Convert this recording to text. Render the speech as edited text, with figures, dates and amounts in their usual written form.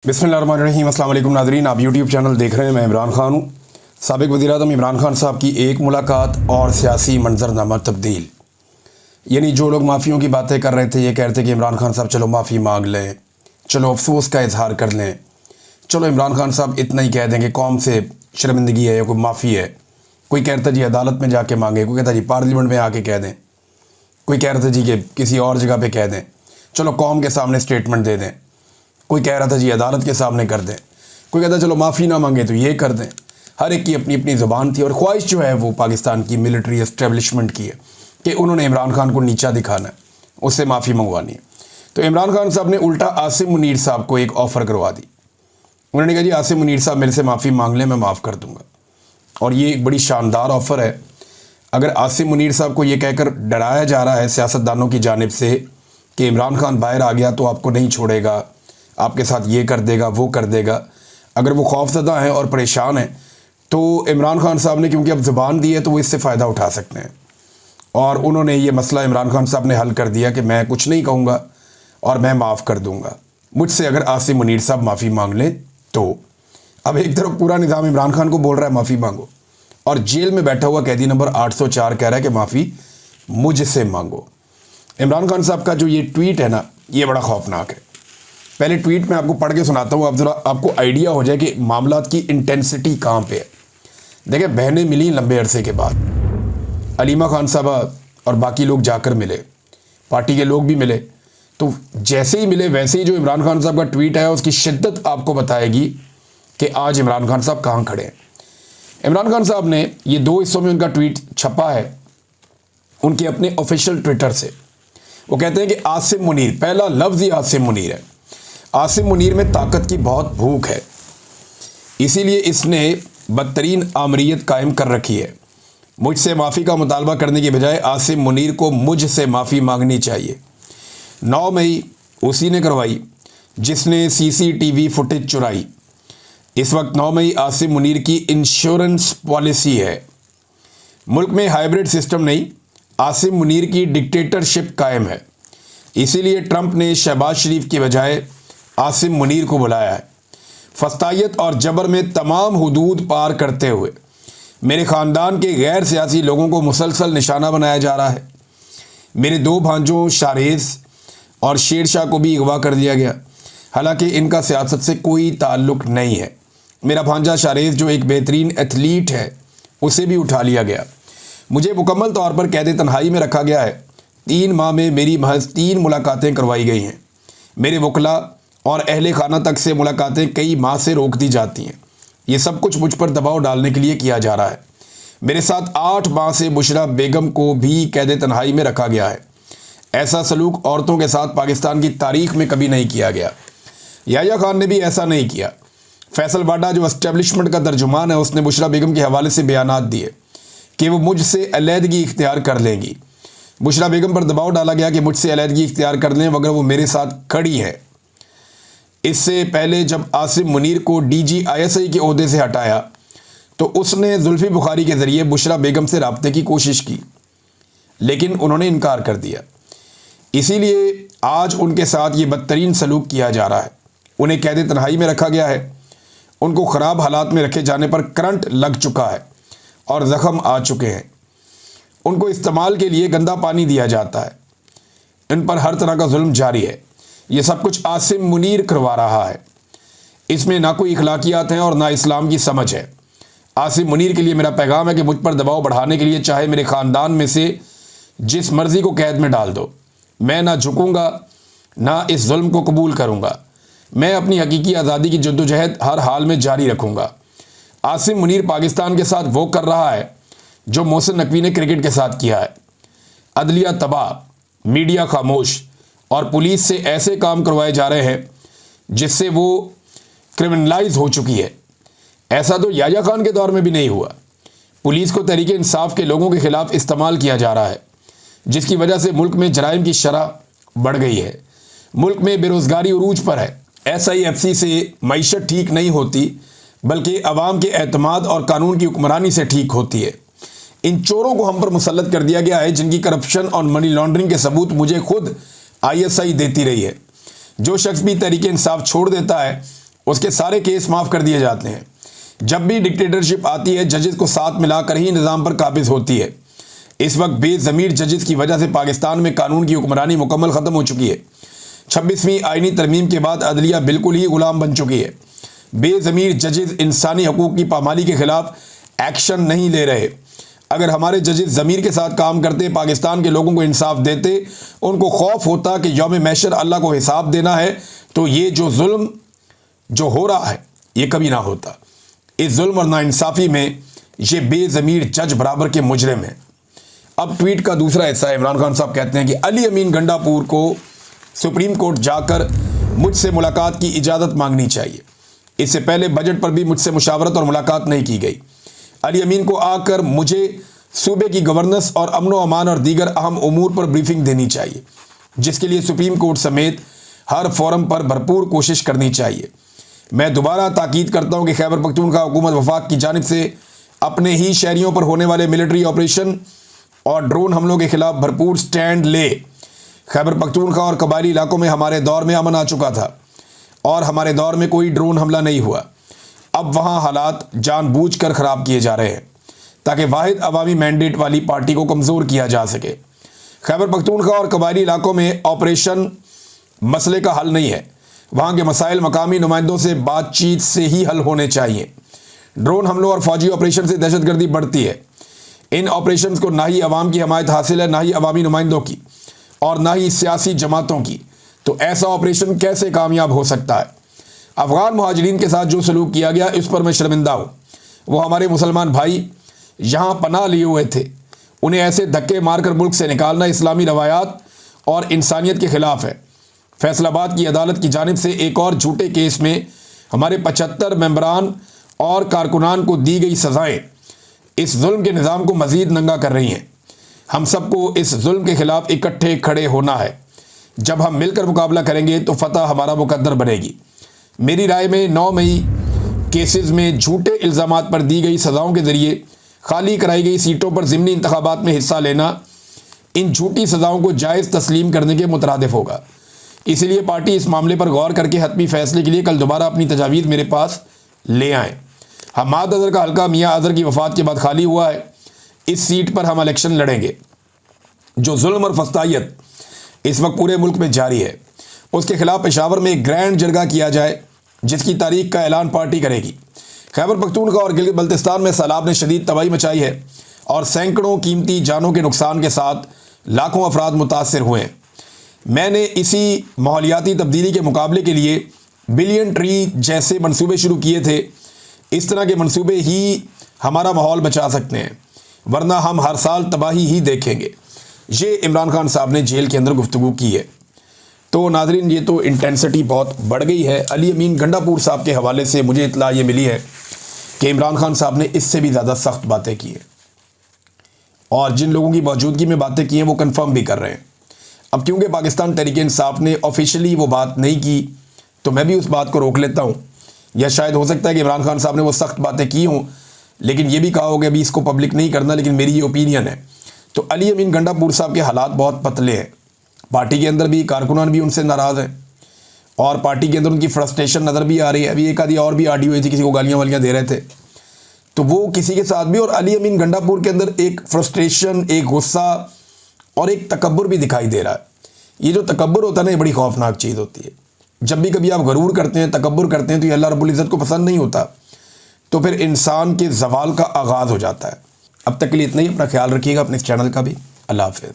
बिस्मिल्लाहिर्रहमानिर्रहीम। अस्सलाम वालेकुम नाज़रीन, आप यूट्यूब चैनल देख रहे हैं। मैं इमरान खान हूँ। साबिक़ वज़ीर-ए-आज़म इमरान खान साहब की एक मुलाकात और सियासी मंजरनामा तब्दील। यानी जो लोग माफ़ियों की बातें कर रहे थे, ये कह रहे थे कि इमरान खान साहब चलो माफ़ी मांग लें, चलो अफसोस का इजहार कर लें, चलो इमरान खान साहब इतना ही कह देंगे कौम से शर्मिंदगी है या कोई माफ़ी है। कोई कहता जी अदालत में जाके मांगे, कोई कहता जी पार्लियामेंट में आके कह दें, कोई कह रहा था जी कि किसी और जगह पे कह दें, चलो कौम के सामने स्टेटमेंट दे दें। कोई कह रहा था जी अदालत के सामने कर दें, कोई कहता चलो माफ़ी ना मांगे तो ये कर दें। हर एक की अपनी अपनी ज़ुबान थी और ख्वाहिश जो है वो पाकिस्तान की मिलिट्री एस्टेब्लिशमेंट की है कि उन्होंने इमरान खान को नीचा दिखाना है, उससे माफ़ी मंगवानी है। तो इमरान खान साहब ने उल्टा आसिम मुनीर साहब को एक ऑफ़र करवा दी। उन्होंने कहा जी आसिम मुनीर साहब मेरे से माफ़ी मांग लें, मैं माफ़ कर दूँगा। और ये एक बड़ी शानदार ऑफ़र है। अगर आसिम मुनीर साहब को ये कहकर डराया जा रहा है सियासतदानों की जानिब से कि इमरान खान बाहर आ गया तो आपको नहीं छोड़ेगा, आपके साथ ये कर देगा वो कर देगा, अगर वो खौफज़दा हैं और परेशान हैं तो इमरान खान साहब ने क्योंकि अब ज़ुबान दी है तो वो इससे फ़ायदा उठा सकते हैं। और उन्होंने ये मसला इमरान खान साहब ने हल कर दिया कि मैं कुछ नहीं कहूँगा और मैं माफ़ कर दूँगा मुझसे अगर आसिम मुनीर साहब माफ़ी मांग लें तो। अब एक तरफ पूरा निज़ाम इमरान खान को बोल रहा है माफ़ी मांगो, और जेल में बैठा हुआ कैदी नंबर 804 कह रहा है कि माफ़ी मुझसे मांगो। इमरान खान साहब का जो ये ट्वीट है ना, ये बड़ा खौफनाक है। पहले ट्वीट में आपको पढ़ के सुनाता हूँ, आप ज़रा आपको आइडिया हो जाए कि मामलात की इंटेंसिटी कहाँ पे है। देखिए, बहनें मिली लंबे अरसे के बाद, अलीमा खान साहबा और बाकी लोग जाकर मिले, पार्टी के लोग भी मिले। तो जैसे ही मिले वैसे ही जो इमरान खान साहब का ट्वीट आया उसकी शिद्दत आपको बताएगी कि आज इमरान खान साहब कहाँ खड़े हैं। इमरान खान साहब ने ये दो हिस्सों में उनका ट्वीट छपा है उनके अपने ऑफिशियल ट्विटर से। वो कहते हैं कि आसिम मुनीर, पहला लफ्ज़ ही आसिम मुनीर है। आसिम मुनीर में ताकत की बहुत भूख है, इसीलिए इसने बदतरीन आमरीत कायम कर रखी है। मुझसे माफ़ी का मुतालबा करने की बजाय आसिम मुनीर को मुझसे माफ़ी मांगनी चाहिए। 9 मई उसी ने करवाई जिसने CCTV फुटेज चुराई। इस वक्त 9 मई आसिम मुनीर की इंश्योरेंस पॉलिसी है। मुल्क में हाइब्रिड सिस्टम नहीं, आसिम मुनीर की डिक्टेटरशिप कायम है। इसीलिए ट्रंप ने शहबाज शरीफ की बजाय आसिम मुनीर को बुलाया है। फस्तायत और जबर में तमाम हुदूद पार करते हुए मेरे ख़ानदान के गैर सियासी लोगों को मुसलसल निशाना बनाया जा रहा है। मेरे 2 भांजों शारेज़ और शेर शाह को भी अगवा कर दिया गया, हालांकि इनका सियासत से कोई ताल्लुक़ नहीं है। मेरा भांजा शारेज़ जो एक बेहतरीन एथलीट है, उसे भी उठा लिया गया। मुझे मुकम्मल तौर पर कैद तन्हाई में रखा गया है। 3 माह में मेरी महज 3 मुलाकातें करवाई गई हैं। मेरे वकला और अहले खाना तक से मुलाकातें कई माह से रोक दी जाती हैं। ये सब कुछ मुझ पर दबाव डालने के लिए किया जा रहा है। मेरे साथ 8 माह से बुशरा बेगम को भी कैद तन्हाई में रखा गया है। ऐसा सलूक औरतों के साथ पाकिस्तान की तारीख में कभी नहीं किया गया। याह्या खान ने भी ऐसा नहीं किया। फैसल बाडा जो एस्टेब्लिशमेंट का तर्जुमान है, उसने बुशरा बेगम के हवाले से बयानात दिए कि वो मुझसे अलहदगी इख्तियार कर लेंगी। बुशरा बेगम पर दबाव डाला गया कि मुझसे अलहदगी इख्तियार कर लें मगर वो मेरे साथ खड़ी है। इससे पहले जब आसिम मुनीर को DG/ISI के ओहदे से हटाया तो उसने जुल्फ़ी बुखारी के ज़रिए बुशरा बेगम से रब्ते की कोशिश की, लेकिन उन्होंने इनकार कर दिया। इसीलिए आज उनके साथ ये बदतरीन सलूक किया जा रहा है। उन्हें कैद तन्हाई में रखा गया है। उनको ख़राब हालात में रखे जाने पर करंट लग चुका है और ज़ख़म आ चुके हैं। उनको इस्तेमाल के लिए गंदा पानी दिया जाता है। इन पर हर तरह का जुल्म जारी है। ये सब कुछ आसिम मुनीर करवा रहा है। इसमें ना कोई इखलाकियात हैं और ना इस्लाम की समझ है। आसिम मुनीर के लिए मेरा पैगाम है कि मुझ पर दबाव बढ़ाने के लिए चाहे मेरे ख़ानदान में से जिस मर्ज़ी को कैद में डाल दो, मैं ना झुकूँगा ना इस जुल्म को कबूल करूँगा। मैं अपनी हकीकी आज़ादी की जद्दोजहद हर हाल में जारी रखूँगा। आसिम मुनीर पाकिस्तान के साथ वो कर रहा है जो मोहसिन नकवी ने क्रिकेट के साथ किया है। अदलिया तबाह, मीडिया खामोश और पुलिस से ऐसे काम करवाए जा रहे हैं जिससे वो क्रिमिनलाइज हो चुकी है। ऐसा तो याह्या खान के दौर में भी नहीं हुआ। पुलिस को तहरीक इंसाफ के लोगों के ख़िलाफ़ इस्तेमाल किया जा रहा है, जिसकी वजह से मुल्क में जराइम की शरह बढ़ गई है। मुल्क में बेरोज़गारी उरूज पर है। SIFC से मईशत ठीक नहीं होती बल्कि अवाम के एतमाद और कानून की हुक्मरानी से ठीक होती है। इन चोरों को हम पर मुसल्लत कर दिया गया है जिनकी करप्शन और मनी लॉन्ड्रिंग के सबूत मुझे खुद ISI देती रही है। जो शख्स भी तहरीक इंसाफ छोड़ देता है उसके सारे केस माफ़ कर दिए जाते हैं। जब भी डिक्टेटरशिप आती है जजेस को साथ मिलाकर ही निज़ाम पर काबिज होती है। इस वक्त बेज़मीर जजेस की वजह से पाकिस्तान में कानून की हुक्मरानी मुकम्मल ख़त्म हो चुकी है। 26वीं आईनी तरमीम के बाद अदलिया बिल्कुल ही ग़ुलाम बन चुकी है। बेज़मीर जजेस इंसानी हकूक़ की पामाली के ख़िलाफ़ एक्शन नहीं ले रहे। अगर हमारे जजेस ज़मीर के साथ काम करते, पाकिस्तान के लोगों को इंसाफ देते, उनको खौफ होता कि यौम महशर अल्लाह को हिसाब देना है, तो ये जो जुल्म जो हो रहा है ये कभी ना होता। इस जुल्म और नाइंसाफ़ी में ये बेज़मीर जज बराबर के मुजरिम हैं। अब ट्वीट का दूसरा हिस्सा इमरान खान साहब कहते हैं कि अली अमीन गंडापुर को सुप्रीम कोर्ट जाकर मुझसे मुलाकात की इजाज़त मांगनी चाहिए। इससे पहले बजट पर भी मुझसे मुशावरत और मुलाकात नहीं की गई। अली अमीन को आकर मुझे सूबे की गवर्नेंस और अमन व अमान और दीगर अहम उमूर पर ब्रीफिंग देनी चाहिए, जिसके लिए सुप्रीम कोर्ट समेत हर फोरम पर भरपूर कोशिश करनी चाहिए। मैं दोबारा ताकीद करता हूँ कि खैबर पख्तूनख्वा हुकूमत वफाक की जानिब से अपने ही शहरियों पर होने वाले मिलिट्री ऑपरेशन और ड्रोन हमलों के खिलाफ भरपूर स्टैंड ले। खैबर पख्तूनख्वा और कबायली इलाकों में हमारे दौर में अमन आ चुका था और हमारे दौर में कोई ड्रोन हमला नहीं हुआ। अब वहाँ हालात जानबूझकर ख़राब किए जा रहे हैं ताकि वाहिद अवामी मैंडेट वाली पार्टी को कमज़ोर किया जा सके। खैबर पख्तूनख्वा और कबायली इलाकों में ऑपरेशन मसले का हल नहीं है। वहाँ के मसाइल मकामी नुमाइंदों से बातचीत से ही हल होने चाहिए। ड्रोन हमलों और फौजी ऑपरेशन से दहशतगर्दी बढ़ती है। इन ऑपरेशंस को ना ही अवाम की हमायत हासिल है, ना ही अवामी नुमाइंदों की और ना ही सियासी जमातों की। तो ऐसा ऑपरेशन कैसे कामयाब हो सकता है? अफ़गान मुहाजिरीन के साथ जो सलूक किया गया इस पर मैं शर्मिंदा हूँ। वो हमारे मुसलमान भाई यहाँ पनाह लिए हुए थे, उन्हें ऐसे धक्के मारकर मुल्क से निकालना इस्लामी रवायात और इंसानियत के ख़िलाफ़ है। फैसलाबाद की अदालत की जानिब से एक और झूठे केस में हमारे 75 मेंबरान और कारकुनान को दी गई सज़ाएँ इस जुल्म के निज़ाम को मज़ीद नंगा कर रही हैं। हम सबको इस जुल्म के ख़िलाफ़ इकट्ठे खड़े होना है। जब हम मिलकर मुकाबला करेंगे तो फ़तह हमारा मुकद्दर बनेगी। मेरी राय में 9 मई केसेस में झूठे इल्ज़ामात पर दी गई सज़ाओं के ज़रिए खाली कराई गई सीटों पर ज़िमनी इंतखाबात में हिस्सा लेना इन झूठी सज़ाओं को जायज़ तस्लीम करने के मुतरादिफ होगा। इसलिए पार्टी इस मामले पर गौर करके हतमी फ़ैसले के लिए कल दोबारा अपनी तजावीज़ मेरे पास ले आएँ। हमाद अज़हर का हल्का मियाँ अज़हर की वफ़ात के बाद खाली हुआ है। इस सीट पर हम इलेक्शन लड़ेंगे। जो जुल्म और फस्तायत इस वक्त पूरे मुल्क में जारी है, उसके खिलाफ पेशावर में एक ग्रैंड जरगा किया जाए, जिसकी तारीख का ऐलान पार्टी करेगी। खैबर पख्तूनख्वा और गिलगित बल्तिस्तान में सैलाब ने शदीद तबाही मचाई है और सैकड़ों कीमती जानों के नुकसान के साथ लाखों अफराद मुतासर हुए हैं। मैंने इसी माहौलियाती तब्दीली के मुकाबले के लिए बिलियन ट्री जैसे मंसूबे शुरू किए थे। इस तरह के मंसूबे ही हमारा माहौल बचा सकते हैं, वरना हम हर साल तबाही ही देखेंगे। ये इमरान खान साहब ने जेल के अंदर गुफ्तगू की है। तो नाज़रीन, ये तो इंटेंसिटी बहुत बढ़ गई है। अली अमीन गंडापुर साहब के हवाले से मुझे इत्तला ये मिली है कि इमरान खान साहब ने इससे भी ज़्यादा सख्त बातें की हैं और जिन लोगों की मौजूदगी में बातें की हैं वो कंफर्म भी कर रहे हैं। अब क्योंकि पाकिस्तान तहरीक इंसाफ ने ऑफिशियली वो बात नहीं की, तो मैं भी उस बात को रोक लेता हूँ। या शायद हो सकता है कि इमरान खान साहब ने वो सख्त बातें की हों, लेकिन ये भी कहा हो कि अभी इसको पब्लिक नहीं करना, लेकिन मेरी ये ओपिनियन है। तो अली अमीन गंडापुर साहब के हालात बहुत पतले हैं। पार्टी के अंदर भी कारकुनान भी उनसे नाराज़ हैं और पार्टी के अंदर उनकी फ्रस्ट्रेशन नज़र भी आ रही है। अभी एक आधी और भी ऑडियो हुई थी, किसी को गालियाँ वालियाँ दे रहे थे, तो वो किसी के साथ भी। और अली अमीन गंडापुर के अंदर एक फ्रस्ट्रेशन, एक गुस्सा और एक तकब्बुर भी दिखाई दे रहा है। ये जो तकब्बुर होता है ना, ये बड़ी खौफनाक चीज़ होती है। जब भी कभी आप गरूर करते हैं, तकब्बुर करते हैं, तो ये अल्लाह रब्बुल इज़्ज़त को पसंद नहीं होता। तो फिर इंसान के ज़वाल का आगाज़ हो जाता है। अब तक के लिए इतना ही। अपना ख्याल रखिएगा, अपने इस चैनल का भी। अल्लाह हाफ़िज़।